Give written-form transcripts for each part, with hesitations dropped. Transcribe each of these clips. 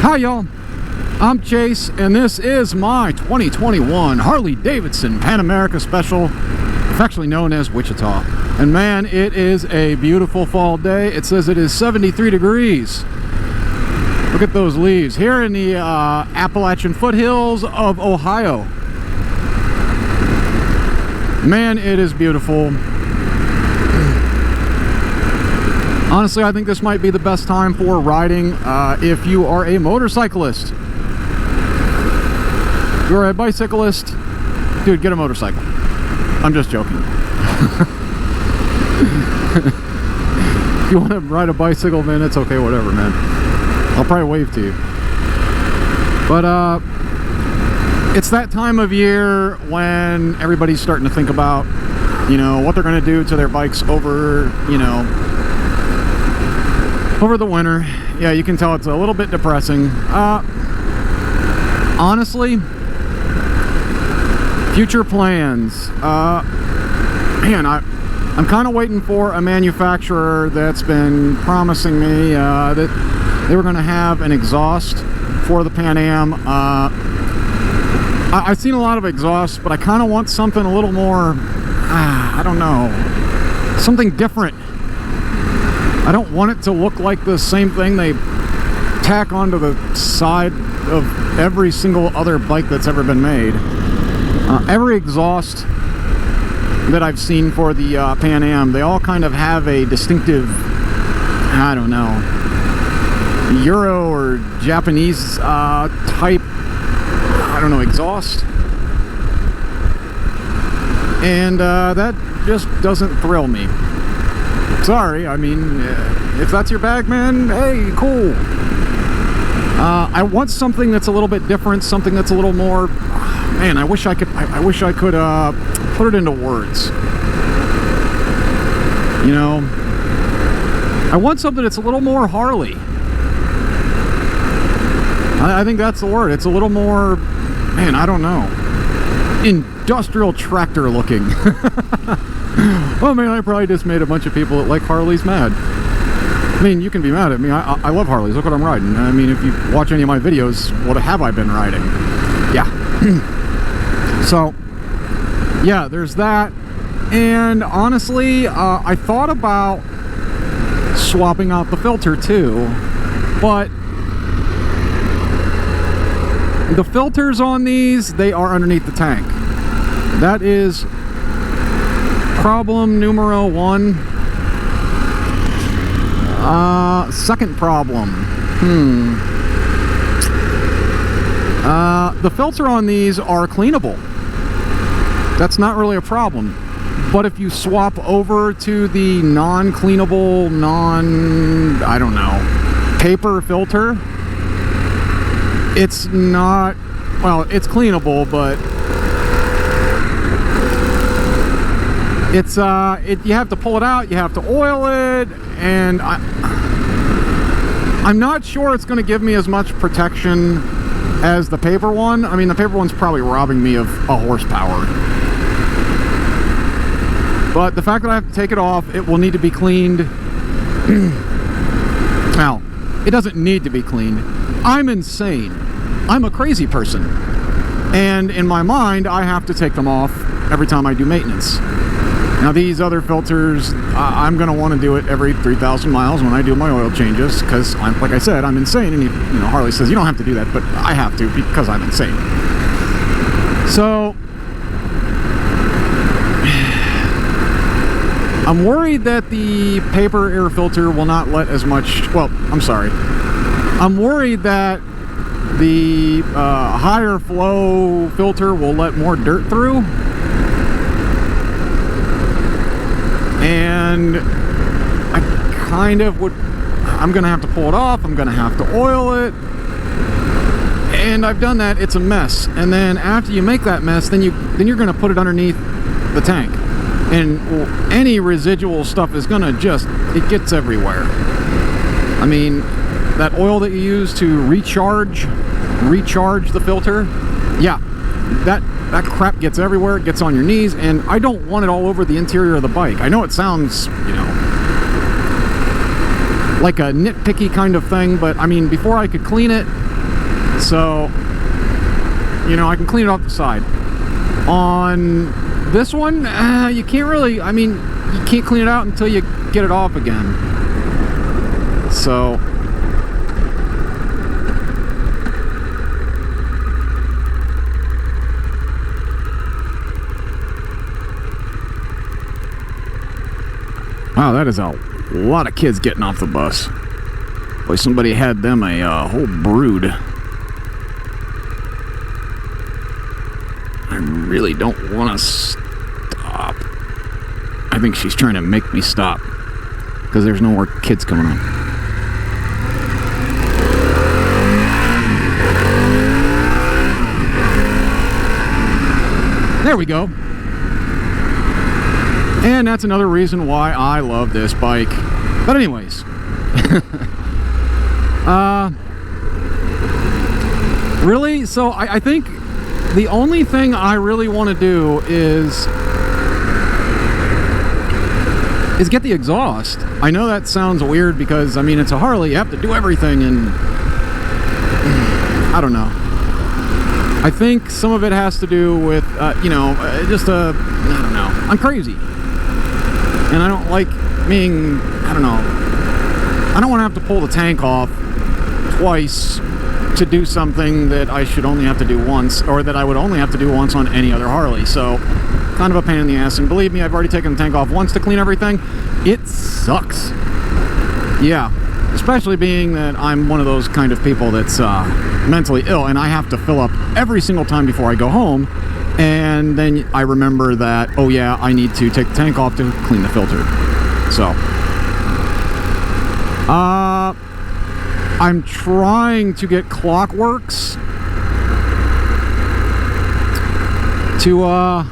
Hi y'all, I'm Chase, and this is my 2021 Harley-Davidson Pan America Special, affectionately known as Wichita. And man, it is a beautiful fall day. It says it is 73 degrees. Look at those leaves here in the Appalachian foothills of Ohio. Man, it is beautiful. Honestly, I think this might be the best time for riding if you are a motorcyclist. If you're a bicyclist, dude, get a motorcycle. I'm just joking. If you want to ride a bicycle, man, it's okay, whatever, man. I'll probably wave to you. But it's that time of year when everybody's starting to think about, you know, what they're going to do to their bikes over, you know, over the winter. Yeah, you can tell it's a little bit depressing. Honestly, future plans. Man, I'm kind of waiting for a manufacturer that's been promising me that they were going to have an exhaust for the Pan Am. I've seen a lot of exhausts, but I kind of want something a little more, I don't know, something different. I don't want it to look like the same thing they tack onto the side of every single other bike that's ever been made. Every exhaust that I've seen for the Pan Am, they all kind of have a distinctive, I don't know, Euro or Japanese type, I don't know, exhaust. And that just doesn't thrill me. Sorry, I mean, if that's your bag, man, hey, cool. I want something that's a little bit different, something that's a little more, man, I wish I could put it into words. You know, I want something that's a little more Harley. I think that's the word. It's a little more, man, I don't know, industrial tractor looking. Oh man, I probably just made a bunch of people that like Harleys mad. I mean, you can be mad at me. I love Harleys. Look what I'm riding. I mean, if you watch any of my videos, what have I been riding? Yeah. So, yeah, there's that. And honestly, I thought about swapping out the filter too, but the filters on these, they are underneath the tank. That is problem numero one. Second problem. The filter on these are cleanable. That's not really a problem. But if you swap over to the non-cleanable, I don't know, paper filter, it's not, well, it's cleanable, but it's you have to pull it out, you have to oil it, and I'm not sure it's going to give me as much protection as the paper one. I mean, the paper one's probably robbing me of a horsepower. But the fact that I have to take it off, it will need to be cleaned. Now, it doesn't need to be cleaned. I'm insane. I'm a crazy person. And in my mind, I have to take them off every time I do maintenance. Now these other filters, I'm going to want to do it every 3,000 miles when I do my oil changes, because, like I said, I'm insane. And you know, Harley says you don't have to do that, but I have to because I'm insane. So I'm worried that the paper air filter will not let as much, well, I'm sorry. I'm worried that the higher flow filter will let more dirt through. And I kind of would, I'm going to have to pull it off, I'm going to have to oil it, and I've done that, it's a mess. And then after you make that mess, then you're going to put it underneath the tank. And any residual stuff is going to just, it gets everywhere. I mean, that oil that you use to recharge the filter, yeah, that crap gets everywhere, it gets on your knees, and I don't want it all over the interior of the bike. I know it sounds, you know, like a nitpicky kind of thing, but I mean, before I could clean it, So, you know, I can clean it off the side. On this one, you can't really, I mean, you can't clean it out until you get it off again. So, wow, that is a lot of kids getting off the bus. Boy, somebody had them a whole brood. I really don't want to stop. I think she's trying to make me stop because there's no more kids coming on. There we go. And that's another reason why I love this bike. But anyways, really, so I think the only thing I really want to do is get the exhaust. I know that sounds weird because, I mean, it's a Harley, you have to do everything, and I don't know. I think some of it has to do with, you know, just I don't know. I'm crazy. And I don't like being, I don't know. I don't want to have to pull the tank off twice to do something that I should only have to do once, or that I would only have to do once on any other Harley. So, kind of a pain in the ass. And believe me, I've already taken the tank off once to clean everything. It sucks. Yeah. Especially being that I'm one of those kind of people that's mentally ill, and I have to fill up every single time before I go home. And then I remember that, oh yeah, I need to take the tank off to clean the filter. So, I'm trying to get Clockworks to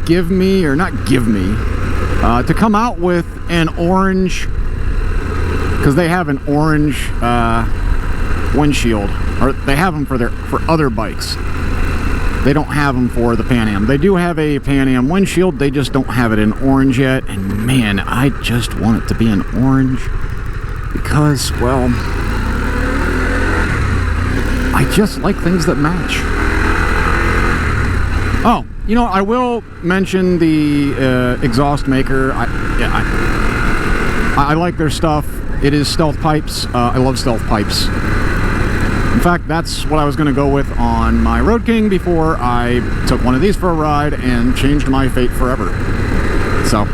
give me, or not give me, to come out with an orange, because they have an orange windshield, or they have them for other bikes. They don't have them for the Pan Am. They do have a Pan Am windshield, they just don't have it in orange yet. And man, I just want it to be in orange because, well, I just like things that match. Oh, you know, I will mention the exhaust maker. I like their stuff. It is Stealth Pipes. I love Stealth Pipes. In fact, that's what I was going to go with on my Road King before I took one of these for a ride and changed my fate forever. So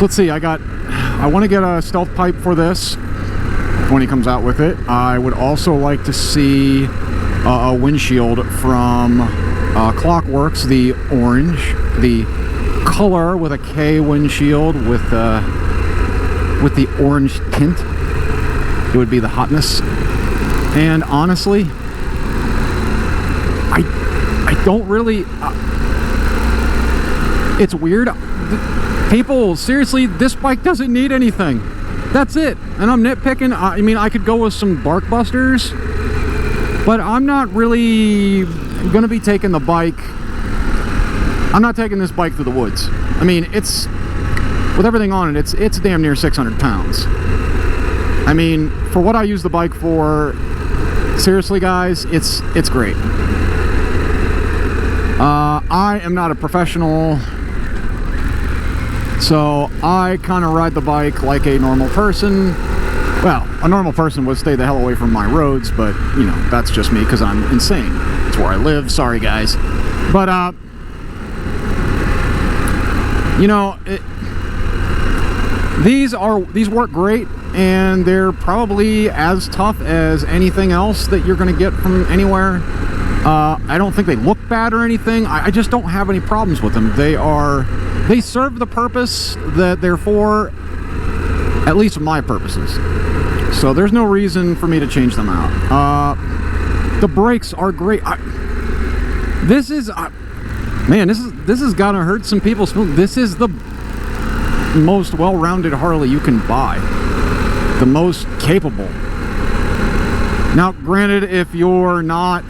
let's see. I want to get a Stealth Pipe for this when he comes out with it. I would also like to see a windshield from Clockworks, the orange, the color with a K windshield with the orange tint. It would be the hotness. And honestly, I don't really, it's weird. People, seriously, this bike doesn't need anything. That's it. And I'm nitpicking. I mean, I could go with some bark busters, but I'm not really going to be taking the bike. I'm not taking this bike through the woods. I mean, it's, with everything on it, it's damn near 600 pounds. I mean, for what I use the bike for, seriously guys, it's great. I am not a professional, so I kind of ride the bike like a normal person. Well, a normal person would stay the hell away from my roads, but, you know, that's just me because I'm insane. It's where I live. Sorry, guys. But, you know, these work great, and they're probably as tough as anything else that you're going to get from anywhere. I don't think they look bad or anything. I just don't have any problems with them. They serve the purpose that they're for, at least my purposes. So there's no reason for me to change them out. The brakes are great. This is gonna hurt some people's feelings. This is the most well-rounded Harley you can buy. The most capable. Now, granted, if you're not,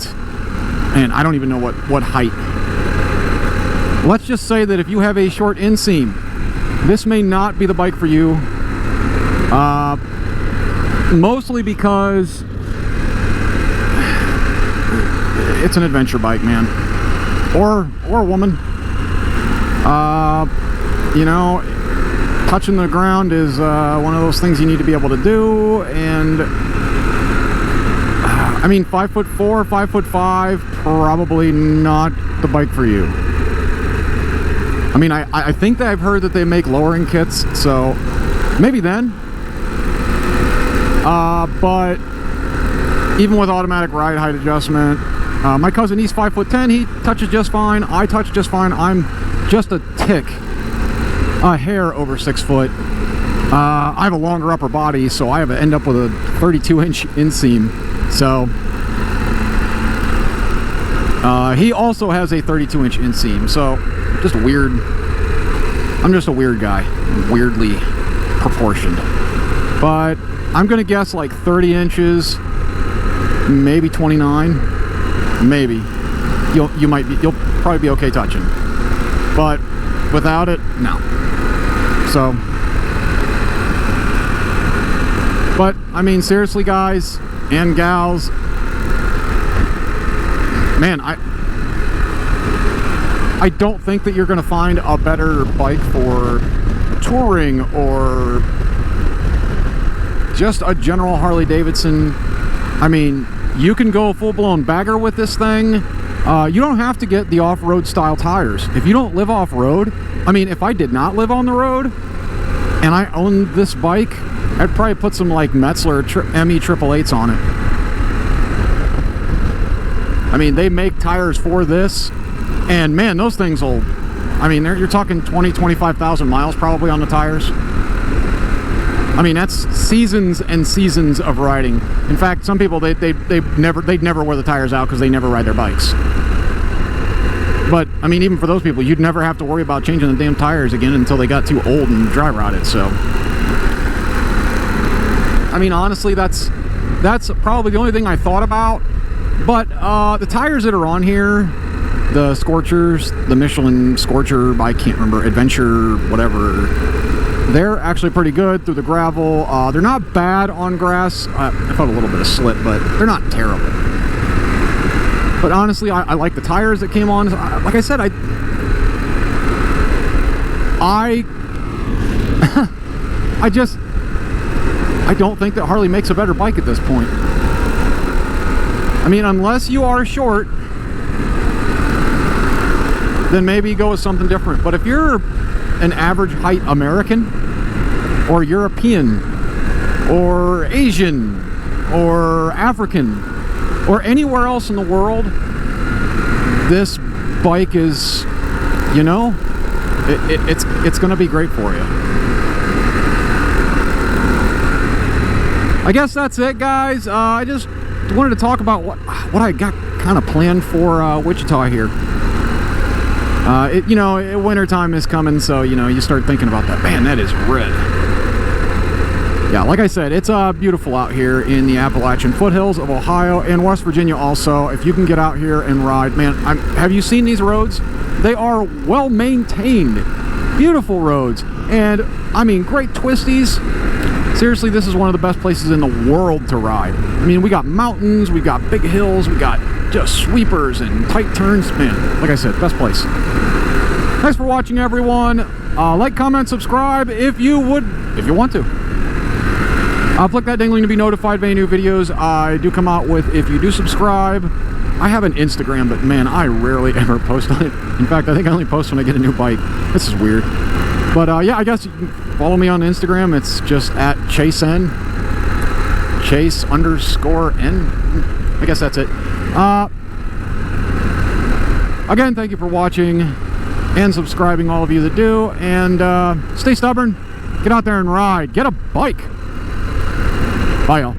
and I don't even know what height. Let's just say that if you have a short inseam, this may not be the bike for you. Mostly because it's an adventure bike, man. Or a woman. You know, touching the ground is one of those things you need to be able to do, and I mean, 5'4", 5'5", probably not the bike for you. I mean, I think that I've heard that they make lowering kits, so maybe then. But even with automatic ride height adjustment, my cousin, he's 5'10", he touches just fine. I touch just fine. I'm just a tick, a hair over 6 foot. I have a longer upper body, so I end up with a 32-inch inseam. So he also has a 32-inch inseam. So just weird. I'm just a weird guy, weirdly proportioned. But I'm gonna guess like 30 inches, maybe 29, maybe. You'll probably be okay touching, but without it, no. So, but I mean, seriously, guys and gals, man, I don't think that you're gonna find a better bike for touring or just a general Harley-Davidson. I mean, you can go full-blown bagger with this thing. You don't have to get the off-road style tires. If you don't live off-road, I mean, if I did not live on the road and I owned this bike, I'd probably put some like Metzler ME 888s on it. I mean, they make tires for this, and man, those things will, I mean, you're talking 20-25,000 miles probably on the tires. I mean, that's seasons and seasons of riding. In fact, some people, they'd never wear the tires out because they never ride their bikes. But I mean, even for those people, you'd never have to worry about changing the damn tires again until they got too old and dry rotted. So I mean, honestly, that's probably the only thing I thought about. But the tires that are on here, the Scorchers, the Michelin Scorcher, I can't remember, Adventure, whatever, they're actually pretty good through the gravel. They're not bad on grass. I felt a little bit of slip, but they're not terrible. But honestly, I like the tires that came on. Like I said, I don't think that Harley makes a better bike at this point. I mean, unless you are short, then maybe go with something different. But if you're an average height American or European or Asian or African or anywhere else in the world, this bike is, you know, it's going to be great for you. I guess that's it, guys. I just wanted to talk about what I got kind of planned for Wichita here. You know, winter time is coming, so you know, you start thinking about that. Man, that is red. Yeah, like I said, it's beautiful out here in the Appalachian foothills of Ohio and West Virginia also. If you can get out here and ride, man, have you seen these roads? They are well maintained, beautiful roads, and I mean, great twisties. Seriously, this is one of the best places in the world to ride. I mean, we got mountains, we got big hills, we got just sweepers and tight turns. Man, like I said, best place. Thanks for watching, everyone. Like, comment, subscribe if you want to. Click that dingling to be notified of any new videos I do come out with. If you do subscribe, I have an Instagram, but man, I rarely ever post on it. In fact, I think I only post when I get a new bike. This is weird. But yeah, I guess you can follow me on Instagram. It's just at ChaseN. Chase_N. I guess that's it. Again, thank you for watching and subscribing, all of you that do. And stay stubborn. Get out there and ride. Get a bike. Bye, y'all.